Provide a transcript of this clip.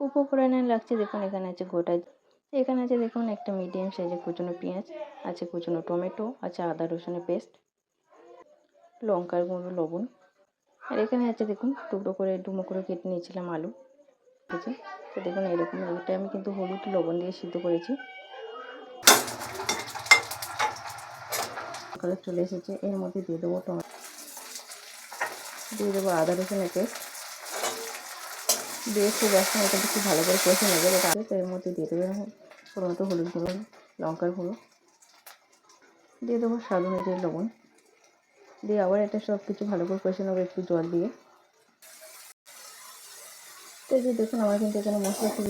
উপকরণে লাগছে দেখুন, এখানে আছে গোটা, এখানে আছে দেখুন একটা মিডিয়াম সাইজের কুচনো পেঁয়াজ, আছে কুচনো টমেটো, আছে আদা রসুনের পেস্ট, লঙ্কার গুঁড়ো, লবণ। আর এখানে আছে দেখুন টুকরো করে ডুমো করে কেটে নিয়েছিলাম আলু, ঠিক আছে। তো দেখুন এরকম, এটা আমি কিন্তু হলুদ লবণ দিয়ে সিদ্ধ করেছি। কালার চলে এসেছে। এর মধ্যে দিয়ে দেবো টমেটো, দিয়ে দেবো আদা রসুনের পেস্ট, দিয়ে খুব একসঙ্গে এটা খুব ভালো করে কষে নেবে। তো এর মধ্যে দিয়ে দেবে মতো হলুদ গুঁড়ো, লঙ্কার গুঁড়ো, দিয়ে দেবো স্বাদ অনুযায়ী লবণ, দিয়ে আবার এটা সব কিছু ভালো করে কষে নেবো একটু জল দিয়ে। তো এই যে দেখুন আমার কিন্তু এখানে মশলা খুব